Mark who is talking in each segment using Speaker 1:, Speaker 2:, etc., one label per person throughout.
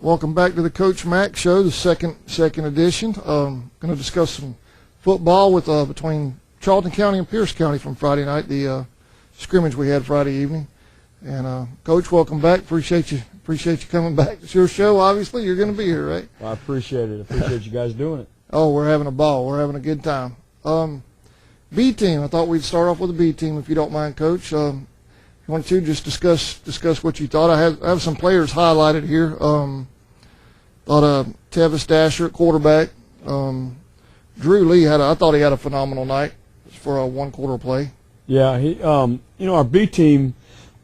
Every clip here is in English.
Speaker 1: Welcome back to the Coach Mack Show, the second edition. Going to discuss some football with between Charlton County and Pierce County from Friday night, the scrimmage we had Friday evening. And Coach, welcome back. Appreciate you coming back. It's your show, obviously. You're going to be here, right?
Speaker 2: Well, I appreciate it. I appreciate you guys doing it.
Speaker 1: Oh, we're having a ball. We're having a good time. B team. I thought we'd start off with the B team, if you don't mind, Coach. If you want to just discuss what you thought. I have some players highlighted here. Thought Tevis Dasher at quarterback. Drew Lee I thought he had a phenomenal night for a one-quarter play.
Speaker 2: Yeah, he. Our B team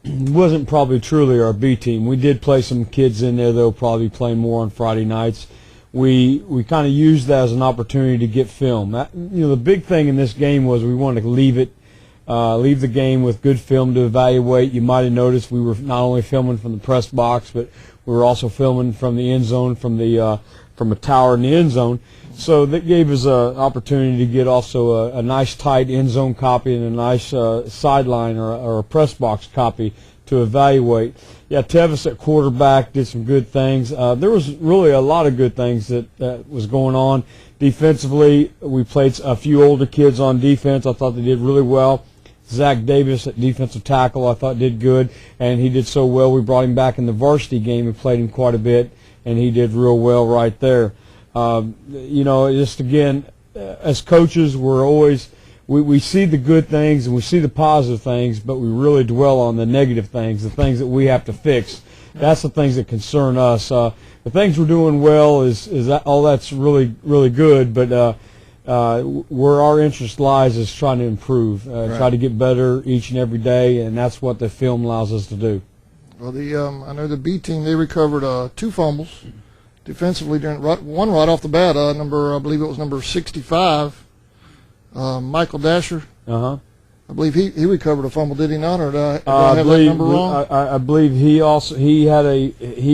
Speaker 2: wasn't probably truly our B team. We did play some kids in there that'll probably play more on Friday nights. We kind of used that as an opportunity to get film. The big thing in this game was we wanted to leave the game with good film to evaluate. You might have noticed we were not only filming from the press box, but we were also filming from the end zone, from a tower in the end zone. So that gave us an opportunity to get also a nice tight end zone copy and a nice sideline or a press box copy to evaluate. Yeah, Tevis at quarterback did some good things. There was really a lot of good things that was going on. Defensively, we played a few older kids on defense. I thought they did really well. Zach Davis at defensive tackle I thought did good, and he did so well we brought him back in the varsity game and played him quite a bit, and he did real well right there. Just again, as coaches, we're always we see the good things and we see the positive things, but we really dwell on the negative things, the things that we have to fix. That's the things that concern us. The things we're doing well is that all that's really really good, but where our interest lies is trying to improve, try to get better each and every day, and that's what the film allows us to do.
Speaker 1: Well, I know the B team, they recovered 2 fumbles defensively one right off the bat. I believe it was number 65, Michael Dasher. I believe he recovered a fumble, did he not? Or did I have that number wrong?
Speaker 2: I believe he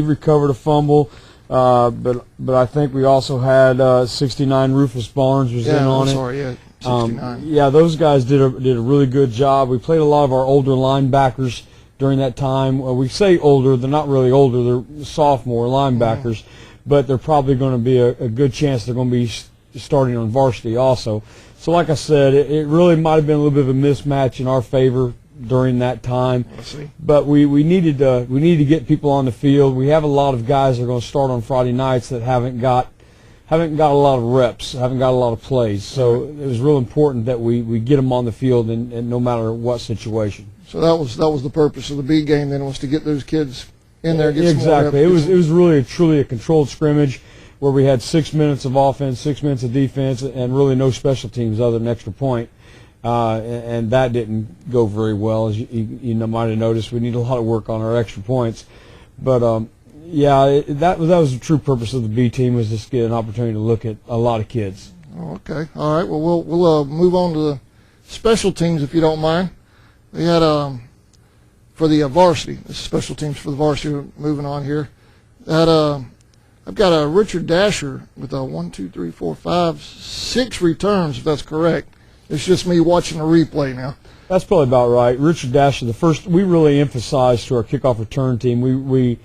Speaker 2: recovered a fumble. But I think we also had 69 Rufus Barnes was in on it.
Speaker 1: Sorry, 69.
Speaker 2: Those guys did a really good job. We played a lot of our older linebackers during that time. Well, we say older, they're not really older. They're sophomore linebackers, but they're probably going to be a good chance they're going to be starting on varsity also. So like I said, it really might have been a little bit of a mismatch in our favor during that time, but we needed to get people on the field. We have a lot of guys that are going to start on Friday nights that haven't got a lot of reps, haven't got a lot of plays. So it was real important that we get them on the field, and no matter what situation.
Speaker 1: So that was the purpose of the B game then, was to get those kids in there. Get
Speaker 2: exactly.
Speaker 1: Some more reps.
Speaker 2: It was really truly a controlled scrimmage where we had 6 minutes of offense, 6 minutes of defense, and really no special teams other than extra point. And that didn't go very well, as you might have noticed. We need a lot of work on our extra points, but that was the true purpose of the B team, was just get an opportunity to look at a lot of kids.
Speaker 1: Oh, okay, all right. Well, we'll move on to the special teams if you don't mind. We had for the varsity, the special teams for the varsity. Moving on here, I've got a Richard Dasher with 6 returns, if that's correct. It's just me watching a replay now.
Speaker 2: That's probably about right. Richard Dasher, we really emphasized to our kickoff return team. We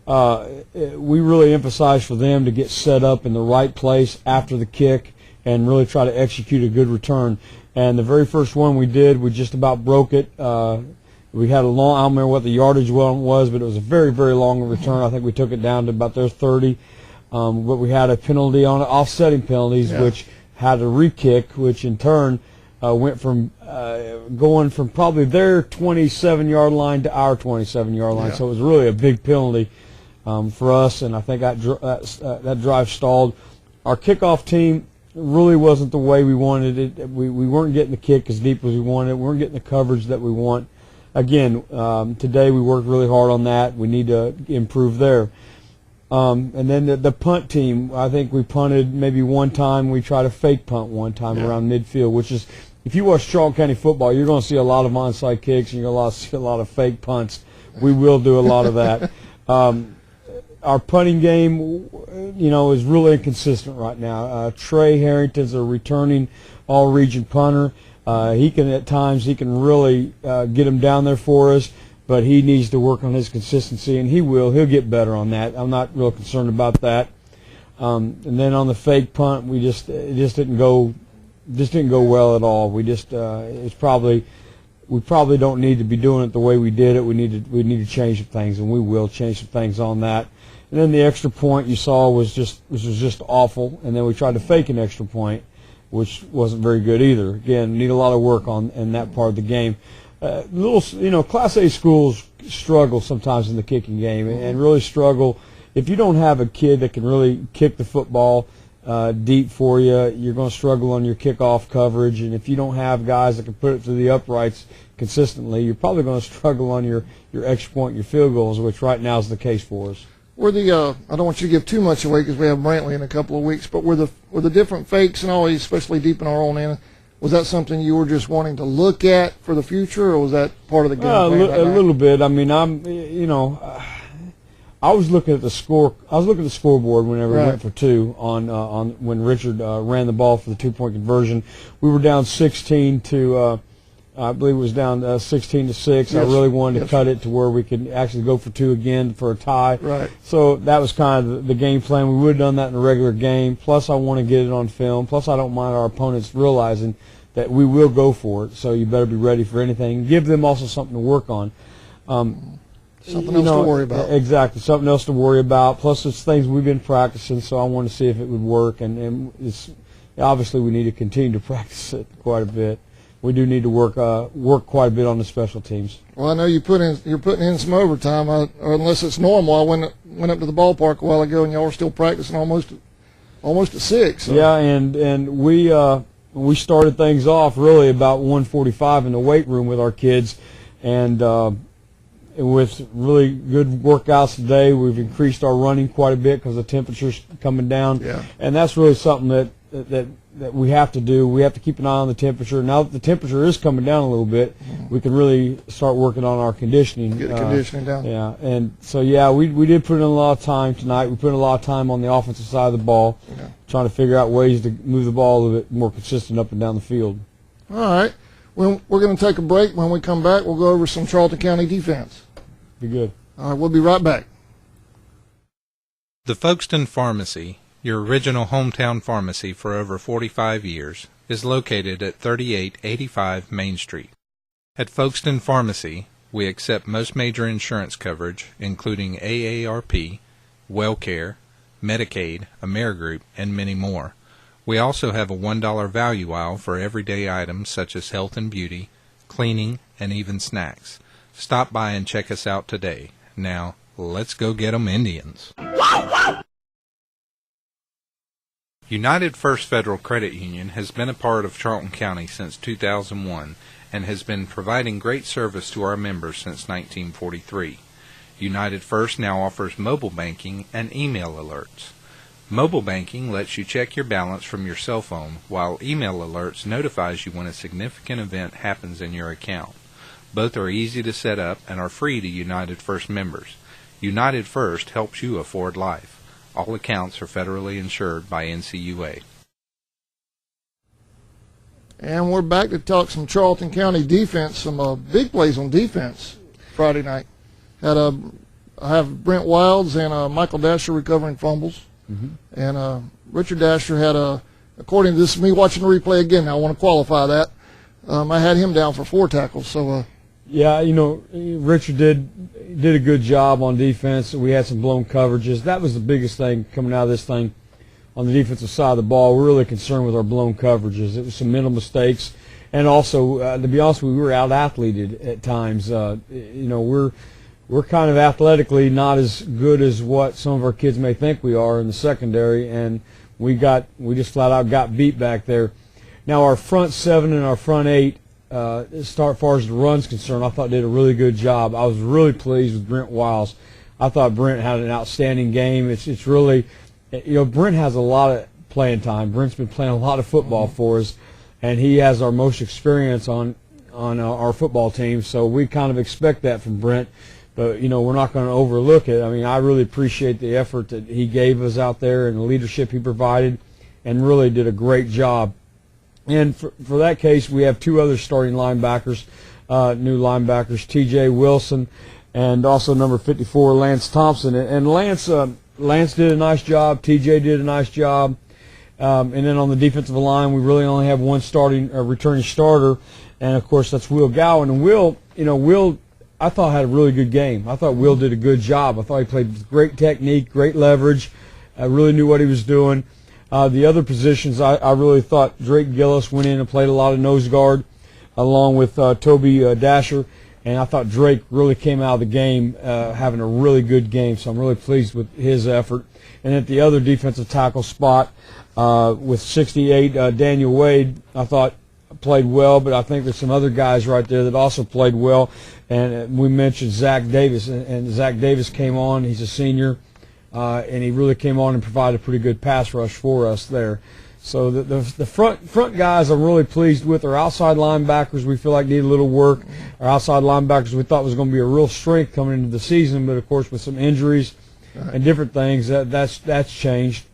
Speaker 2: really emphasized for them to get set up in the right place after the kick and really try to execute a good return. And the very first one we did, we just about broke it. We had I don't remember what the yardage was, but it was a very, very long return. I think we took it down to about their 30. But we had a penalty on it, offsetting penalties, which had a re-kick, which in turn went from going from probably their 27-yard line to our 27-yard line. So it was really a big penalty for us, and I think that drive stalled. Our kickoff team really wasn't the way we wanted it. We weren't getting the kick as deep as we wanted. We weren't getting the coverage that we want. Again, today we worked really hard on that. We need to improve there. And then the punt team, I think we punted maybe one time. We tried a fake punt one time around midfield, which is, if you watch Charlton County football, you're going to see a lot of onside kicks and you're going to see a lot of fake punts. We will do a lot of that. Our punting game, is really inconsistent right now. Trey Harrington's a returning all-region punter. He can really get him down there for us. but he needs to work on his consistency, and he will. He'll get better on that. I'm not real concerned about that. And then on the fake punt, it just didn't go well at all. We probably don't need to be doing it the way we did it. We need to change some things, and we will change some things on that. And then the extra point you saw was just awful. And then we tried to fake an extra point, which wasn't very good either. Again, need a lot of work in that part of the game. Class A schools struggle sometimes in the kicking game, and really struggle. If you don't have a kid that can really kick the football deep for you, you're going to struggle on your kickoff coverage. And if you don't have guys that can put it to the uprights consistently, you're probably going to struggle on your extra point, your field goals, which right now is the case for us.
Speaker 1: I don't want you to give too much away because we have Brantley in a couple of weeks, but were the different fakes and all, especially deep in our own end, was that something you were just wanting to look at for the future, or was that part of the game plan?
Speaker 2: A little bit. I mean, I was looking at the score. I was looking at the scoreboard whenever we went for two on when Richard ran the ball for the 2-point conversion. We were down 16 to. I believe it was down 16 to 6. Yes. I really wanted to cut it to where we could actually go for two again for a tie.
Speaker 1: Right.
Speaker 2: So that was kind of the game plan. We would have done that in a regular game. Plus, I want to get it on film. Plus, I don't mind our opponents realizing that we will go for it. So you better be ready for anything. Give them also something to work on.
Speaker 1: Something else to worry about.
Speaker 2: Exactly, something else to worry about. Plus, it's things we've been practicing, so I want to see if it would work. And obviously we need to continue to practice it quite a bit. We do need to work quite a bit on the special teams.
Speaker 1: Well, I know you're putting in some overtime, or unless it's normal. I went up to the ballpark a while ago, and y'all were still practicing almost at 6. So.
Speaker 2: Yeah, and we started things off really about 1:45 in the weight room with our kids, and with really good workouts today. We've increased our running quite a bit because the temperature's coming down, and that's really something that we have to do. We have to keep an eye on the temperature. Now that the temperature is coming down a little bit, we can really start working on our conditioning.
Speaker 1: Get the conditioning down.
Speaker 2: Yeah, and so we did put in a lot of time tonight. We put in a lot of time on the offensive side of the ball, trying to figure out ways to move the ball a little bit more consistent up and down the field.
Speaker 1: All right. Well, we're going to take a break. When we come back, we'll go over some Charlton County defense.
Speaker 2: Be good.
Speaker 1: All right, we'll be right back.
Speaker 3: The Folkston Pharmacy, your original hometown pharmacy for over 45 years, is located at 3885 Main Street. At Folkston Pharmacy, we accept most major insurance coverage, including AARP, WellCare, Medicaid, Amerigroup, and many more. We also have a $1 value aisle for everyday items such as health and beauty, cleaning, and even snacks. Stop by and check us out today. Now, let's go get 'em Indians. United First Federal Credit Union has been a part of Charlton County since 2001 and has been providing great service to our members since 1943. United First now offers mobile banking and email alerts. Mobile banking lets you check your balance from your cell phone, while email alerts notifies you when a significant event happens in your account. Both are easy to set up and are free to United First members. United First helps you afford life. All accounts are federally insured by NCUA.
Speaker 1: And we're back to talk some Charlton County defense, some big plays on defense Friday night. I have Brent Wilds and Michael Dasher recovering fumbles. And Richard Dasher had according to this, me watching the replay again, now I want to qualify that. I had him down for 4 tackles. So
Speaker 2: yeah, Richard did a good job on defense. We had some blown coverages. That was the biggest thing coming out of this thing on the defensive side of the ball. We're really concerned with our blown coverages. It was some mental mistakes, and also, to be honest with you, we were out-athleted at times. We're kind of athletically not as good as what some of our kids may think we are in the secondary, and we just flat out got beat back there. Now our front 7 and our front 8, as far as the run's concerned, I thought did a really good job. I was really pleased with Brent Wiles. I thought Brent had an outstanding game. It's really, Brent has a lot of playing time. Brent's been playing a lot of football for us, and he has our most experience on our football team. So we kind of expect that from Brent. But, we're not going to overlook it. I mean, I really appreciate the effort that he gave us out there and the leadership he provided, and really did a great job. And for that case, we have 2 other starting linebackers. new linebackers, T.J. Wilson, and also number 54, Lance Thompson. And Lance did a nice job. T.J. did a nice job. And then on the defensive line, we really only have one returning starter, and of course that's Will Gowan. And Will, I thought had a really good game. I thought Will did a good job. I thought he played with great technique, great leverage. I really knew what he was doing. The other positions, I really thought Drake Gillis went in and played a lot of nose guard, along with Toby Dasher. And I thought Drake really came out of the game having a really good game, so I'm really pleased with his effort. And at the other defensive tackle spot, with 68, Daniel Wade, I thought played well, but I think there's some other guys right there that also played well. And we mentioned Zach Davis, and Zach Davis came on. He's a senior, and he really came on and provided a pretty good pass rush for us there. So the front guys I'm really pleased with. Our outside linebackers we feel like need a little work. Our outside linebackers we thought was going to be a real strength coming into the season, but of course with some injuries and different things that's changed.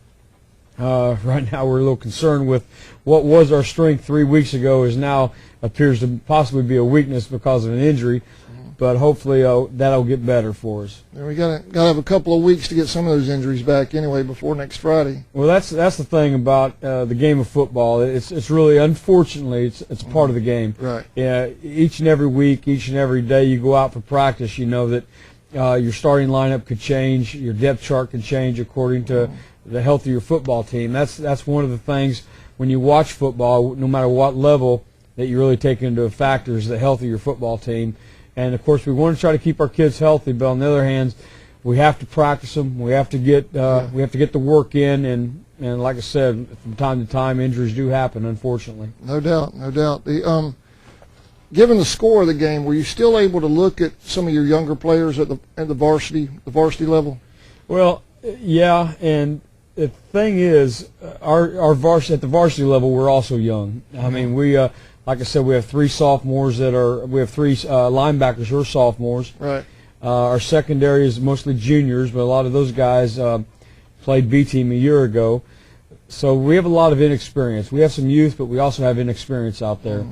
Speaker 2: Right now we're a little concerned with what was our strength 3 weeks ago is now appears to possibly be a weakness because of an injury. But hopefully that'll get better for us.
Speaker 1: And we gotta have a couple of weeks to get some of those injuries back anyway before next Friday.
Speaker 2: Well, that's the thing about the game of football. It's really, unfortunately, it's part of the game.
Speaker 1: Right.
Speaker 2: Yeah. Each and every week, each and every day you go out for practice, you know that your starting lineup could change, your depth chart can change according to the health of your football team. That's one of the things when you watch football, no matter what level, that you really take into a factor is the health of your football team. And, of course, we want to try to keep our kids healthy, but on the other hand, we have to practice them. We have to get the work in, and like I said, from time to time, injuries do happen, unfortunately.
Speaker 1: No doubt, no doubt. Given the score of the game, were you still able to look at some of your younger players at the varsity level?
Speaker 2: Well, yeah, and the thing is, our varsity at the varsity level, we're also young. I mean, we. Like I said, we have three sophomores we have three linebackers who are sophomores.
Speaker 1: Right.
Speaker 2: Our secondary is mostly juniors, but a lot of those guys played B team a year ago. So we have a lot of inexperience. We have some youth, but we also have inexperience out there.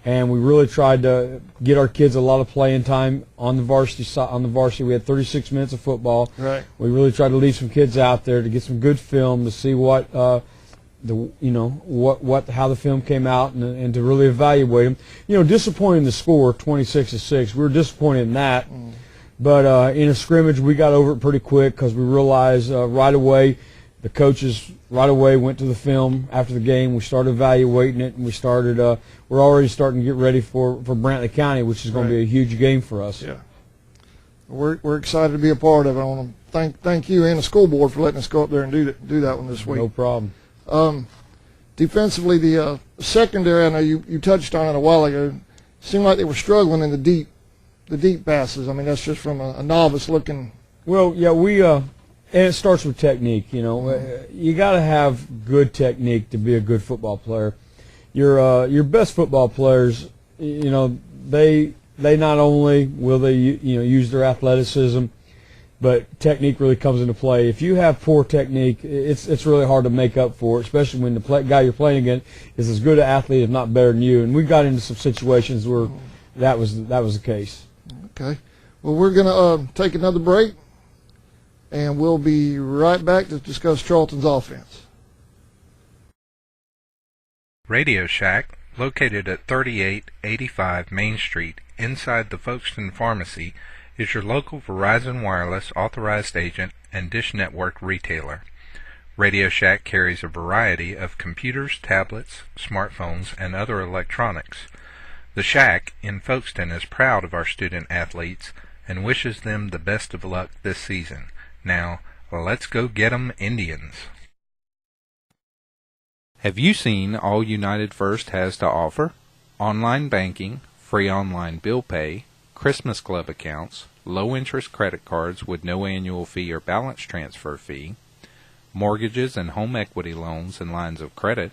Speaker 2: And we really tried to get our kids a lot of playing time on the varsity. We had 36 minutes of football.
Speaker 1: Right.
Speaker 2: We really tried to leave some kids out there to get some good film to see what how the film came out and to really evaluate them. Disappointing the score 26-6. We were disappointed in that, but in a scrimmage we got over it pretty quick because we realized right away the coaches right away went to the film after the game. We started evaluating it, and we're already starting to get ready for Brantley County, which is going to be a huge game for us.
Speaker 1: Yeah. We're excited to be a part of it. I want to thank you and the school board for letting us go up there and do that one this week.
Speaker 2: No problem.
Speaker 1: Defensively, the secondary, I know you touched on it a while ago, seemed like they were struggling in the deep passes. I mean, that's just from a novice looking.
Speaker 2: Well, yeah, and it starts with technique. You got to have good technique to be a good football player. Your best football players, they not only will they use their athleticism, but technique really comes into play. If you have poor technique, it's really hard to make up for it, especially when the guy you're playing against is as good an athlete, if not better than you. And we got into some situations where that was the case.
Speaker 1: Okay. Well, we're going to take another break, and we'll be right back to discuss Charlton's offense.
Speaker 3: Radio Shack, located at 3885 Main Street, inside the Folkston Pharmacy, is your local Verizon Wireless authorized agent and Dish Network retailer. Radio Shack carries a variety of computers, tablets, smartphones, and other electronics. The Shack in Folkston is proud of our student athletes and wishes them the best of luck this season. Now, let's go get 'em Indians. Have you seen all United First has to offer? Online banking, free online bill pay, Christmas Club accounts, low-interest credit cards with no annual fee or balance transfer fee, mortgages and home equity loans and lines of credit,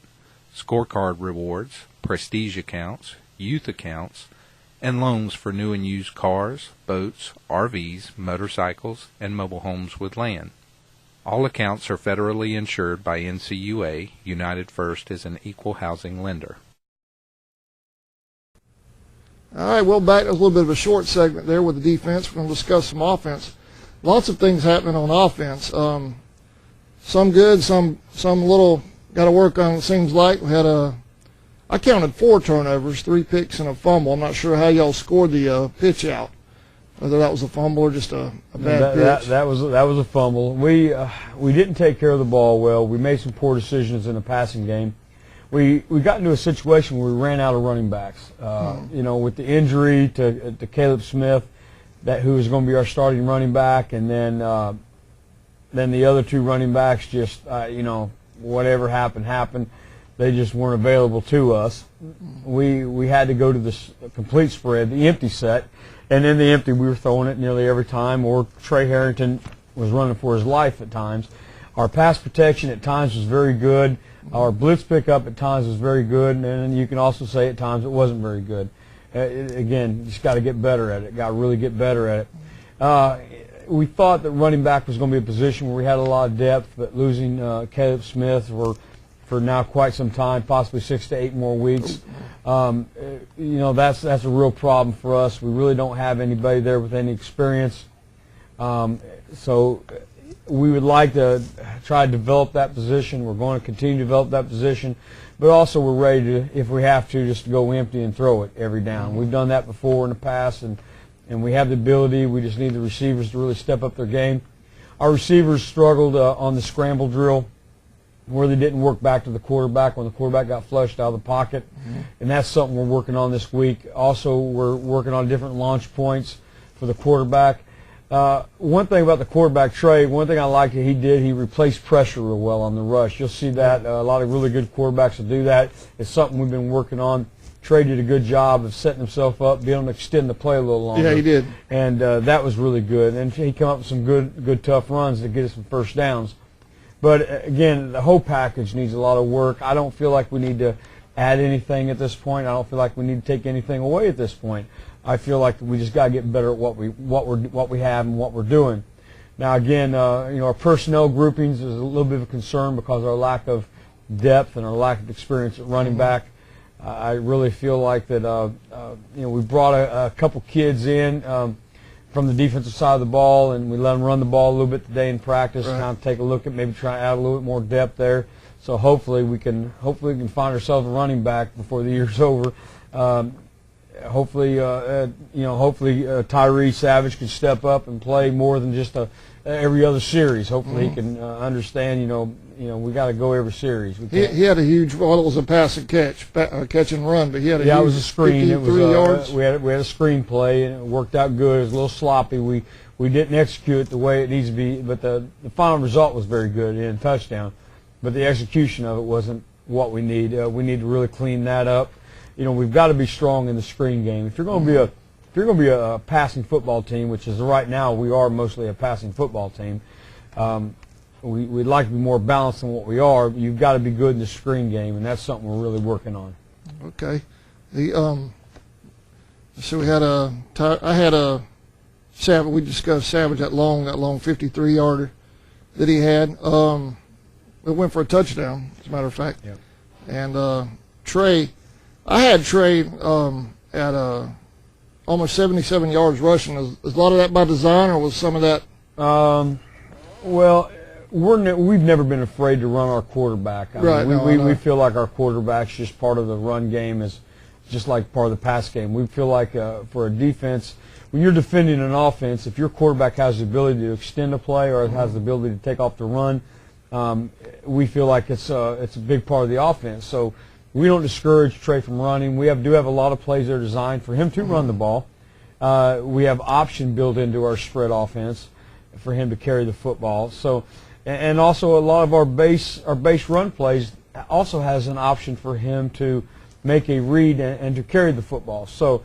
Speaker 3: scorecard rewards, prestige accounts, youth accounts, and loans for new and used cars, boats, RVs, motorcycles, and mobile homes with land. All accounts are federally insured by NCUA. United First is an equal housing lender.
Speaker 1: All right, well, back to a little bit of a short segment there with the defense. We're going to discuss some offense. Lots of things happening on offense. Some good, some little got to work on, it seems like. We had I counted 4 turnovers, 3 picks and a fumble. I'm not sure how y'all scored the pitch out, whether that was a fumble or just a bad pitch.
Speaker 2: That was a fumble. We didn't take care of the ball well. We made some poor decisions in the passing game. We got into a situation where we ran out of running backs. With the injury to Caleb Smith, who was going to be our starting running back, and then the other 2 running backs just whatever happened. They just weren't available to us. We had to go to this complete spread, the empty set, and in the empty we were throwing it nearly every time. Or Trey Harrington was running for his life at times. Our pass protection at times was very good. Our blitz pickup at times was very good, and then you can also say at times it wasn't very good. Again, just got to get better at it. Got to really get better at it. We thought that running back was going to be a position where we had a lot of depth, but losing Caleb Smith for now quite some time, possibly 6 to 8 more weeks, that's a real problem for us. We really don't have anybody there with any experience, so we would like to try to develop that position. We're going to continue to develop that position, but also we're ready to, if we have to, just to go empty and throw it every down. We've done that before in the past, and we have the ability. We just need the receivers to really step up their game. Our receivers struggled on the scramble drill, where they didn't work back to the quarterback when the quarterback got flushed out of the pocket, and that's something we're working on this week. Also, we're working on different launch points for the quarterback. One thing about the quarterback, Trey, one thing I liked that he did, he replaced pressure real well on the rush. You'll see that. A lot of really good quarterbacks will do that. It's something we've been working on. Trey did a good job of setting himself up, being able to extend the play a little longer.
Speaker 1: Yeah, he did. And
Speaker 2: that was really good. And he came up with some good tough runs to get us some first downs. But, again, the whole package needs a lot of work. I don't feel like we need to add anything at this point. I don't feel like we need to take anything away at this point. I feel like we just got to get better at what we have and what we're doing. Now, again, our personnel groupings is a little bit of a concern because of our lack of depth and our lack of experience at running back. I really feel like that we brought a couple kids in from the defensive side of the ball, and we let them run the ball a little bit today in practice, kind of take a look at maybe try to add a little bit more depth there. So hopefully we can find ourselves a running back before the year's over. Hopefully Tyree Savage can step up and play more than just every other series. Hopefully he can understand. We got to go every series.
Speaker 1: He had a huge. Well, it was a pass and catch and run, but he had a huge
Speaker 2: it was a screen. It was
Speaker 1: 53 yards.
Speaker 2: We had a screen play, and it worked out good. It was a little sloppy. We didn't execute it the way it needs to be, but the final result was very good in touchdown. But the execution of it wasn't what we need. We need to really clean that up. We've got to be strong in the screen game. If you're going to be a passing football team, which is right now we are mostly a passing football team, we'd like to be more balanced than what we are. But you've got to be good in the screen game, and that's something we're really working on.
Speaker 1: Okay. So I had a Savage. We discussed Savage, that long 53-yarder that he had. It went for a touchdown, as a matter of fact.
Speaker 2: Yep.
Speaker 1: And Trey. I had Trey at almost 77 yards rushing. Is a lot of that by design, or was some of that?
Speaker 2: Well, we've never been afraid to run our quarterback. We feel like our quarterback's just part of the run game, is just like part of the pass game. We feel like for a defense, when you're defending an offense, if your quarterback has the ability to extend a play or has the ability to take off the run, we feel like it's a big part of the offense. So we don't discourage Trey from running. We do have a lot of plays that are designed for him to run the ball. We have option built into our spread offense for him to carry the football. So, and also a lot of our base run plays also has an option for him to make a read and to carry the football. So,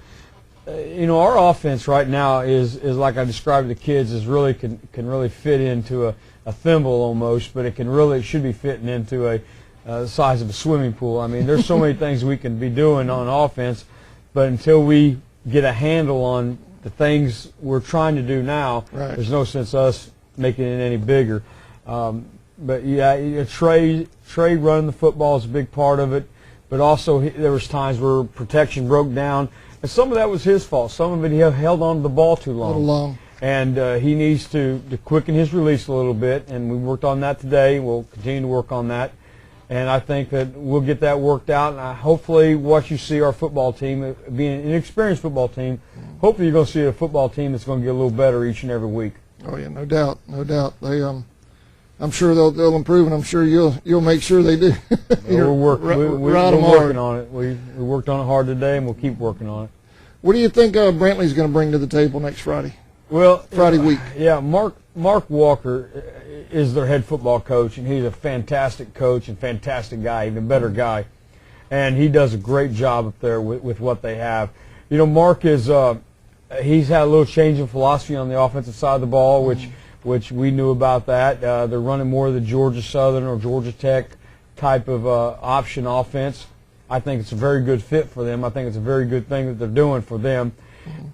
Speaker 2: our offense right now is like I described to the kids, is really can really fit into a thimble almost, but it should be fitting into the size of a swimming pool. I mean, there's so many things we can be doing on offense, but until we get a handle on the things we're trying to do now, there's no sense us making it any bigger. But yeah, Trey running the football is a big part of it. but also there was times where protection broke down, and some of that was his fault. Some of it he held on to the ball too long.
Speaker 1: A little long.
Speaker 2: And he needs to quicken his release a little bit, and we worked on that today. We'll continue to work on that, and I think that we'll get that worked out. And hopefully what you see our football team, being an inexperienced football team, hopefully you're going to see a football team that's going to get a little better each and every week.
Speaker 1: Oh yeah, no doubt, no doubt. They, I'm sure they'll improve, and I'm sure you'll make sure they do.
Speaker 2: We're working
Speaker 1: hard
Speaker 2: on it. We worked on it hard today, and we'll keep working on it.
Speaker 1: What do you think Brantley's going to bring to the table next Friday?
Speaker 2: Well,
Speaker 1: Friday week.
Speaker 2: Yeah, Mark Walker is their head football coach, and he's a fantastic coach and fantastic guy, even better guy. And he does a great job up there with what they have. You know, Mark is he's had a little change in philosophy on the offensive side of the ball, which we knew about that. They're running more of the Georgia Southern or Georgia Tech type of option offense. I think it's a very good fit for them. I think it's a very good thing that they're doing for them.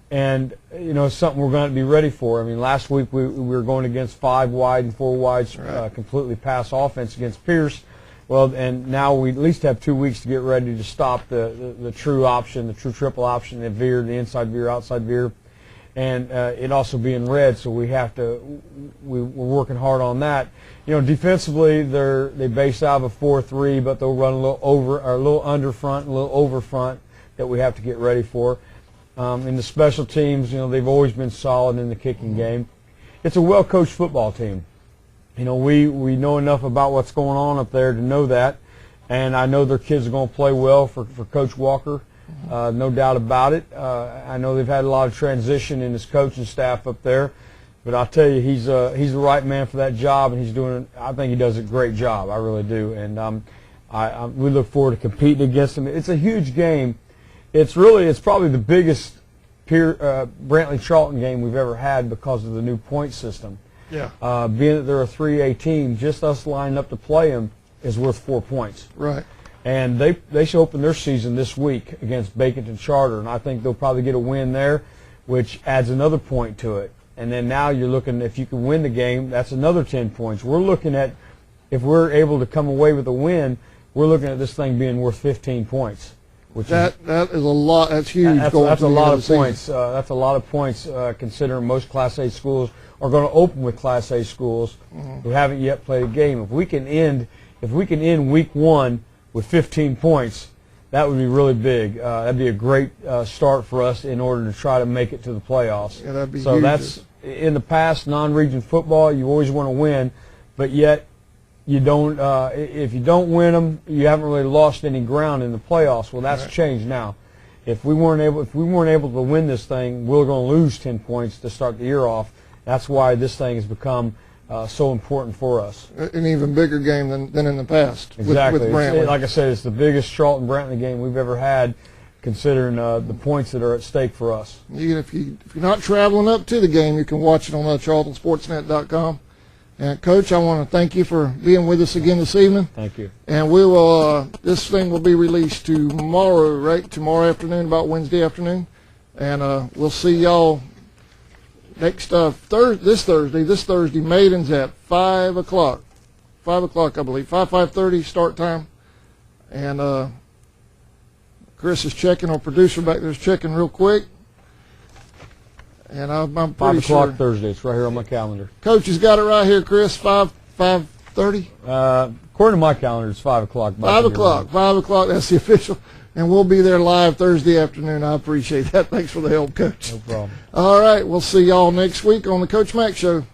Speaker 2: And, you know, it's something we're going to be ready for. I mean, last week we were going against 5 wide and 4 wides, completely pass offense against Pierce. Well, and now we at least have 2 weeks to get ready to stop the true option, the true triple option, the veer, the inside veer, outside veer, and it also being red. So we have to, we're working hard on that. You know, defensively they base out of a 4-3, but they'll run a little over, or a little under front, a little over front that we have to get ready for. In the special teams, you know, they've always been solid in the kicking game. It's a well-coached football team. You know, we know enough about what's going on up there to know that, and I know their kids are going to play well for Coach Walker, no doubt about it. I know they've had a lot of transition in his coaching staff up there, but I'll tell you, he's the right man for that job, and I think he does a great job. I really do, and we look forward to competing against him. It's a huge game. It's probably the biggest Brantley Charlton game we've ever had because of the new point system.
Speaker 1: Yeah.
Speaker 2: Being that they're a 3A team, just us lining up to play them is worth 4 points.
Speaker 1: Right.
Speaker 2: And they should open their season this week against Baconton Charter, and I think they'll probably get a win there, which adds another point to it. And then now you're looking, if you can win the game, that's another 10 points. We're looking at, if we're able to come away with a win, we're looking at this thing being worth 15 points.
Speaker 1: That is a lot. That's huge.
Speaker 2: That's a lot of points. That's a lot of points considering most Class A schools are going to open with Class A schools who haven't yet played a game. If we can end week 1 with 15 points, that would be really big. That'd be a great start for us in order to try to make it to the playoffs.
Speaker 1: Yeah, that'd be
Speaker 2: so
Speaker 1: huge.
Speaker 2: That's in the past non-region football. You always want to win, but yet you don't. If you don't win them, you haven't really lost any ground in the playoffs. Well, that's changed now. If we weren't able to win this thing, we're going to lose 10 points to start the year off. That's why this thing has become so important for us.
Speaker 1: An even bigger game than in the past.
Speaker 2: Exactly.
Speaker 1: With Brantley.
Speaker 2: Like I said, it's the biggest Charlton-Brantley game we've ever had, considering the points that are at stake for us.
Speaker 1: If you're not traveling up to the game, you can watch it on CharltonSportsNet.com. And Coach, I want to thank you for being with us again this evening.
Speaker 2: Thank you.
Speaker 1: And we will. This thing will be released tomorrow, right? Tomorrow afternoon, about Wednesday afternoon, and we'll see y'all next this Thursday. Maidens at 5 o'clock. 5 o'clock, I believe. 5:30 start time. And Chris is checking. Our producer back there is checking real quick. And I'm pretty
Speaker 2: 5 o'clock
Speaker 1: sure.
Speaker 2: Thursday. It's right here on my calendar.
Speaker 1: Coach has got it right here, Chris. 5:30.
Speaker 2: According to my calendar, it's 5 o'clock.
Speaker 1: 5 o'clock. 5 o'clock. That's the official. And we'll be there live Thursday afternoon. I appreciate that. Thanks for the help, Coach.
Speaker 2: No problem.
Speaker 1: All right. We'll see y'all next week on the Coach Mack Show.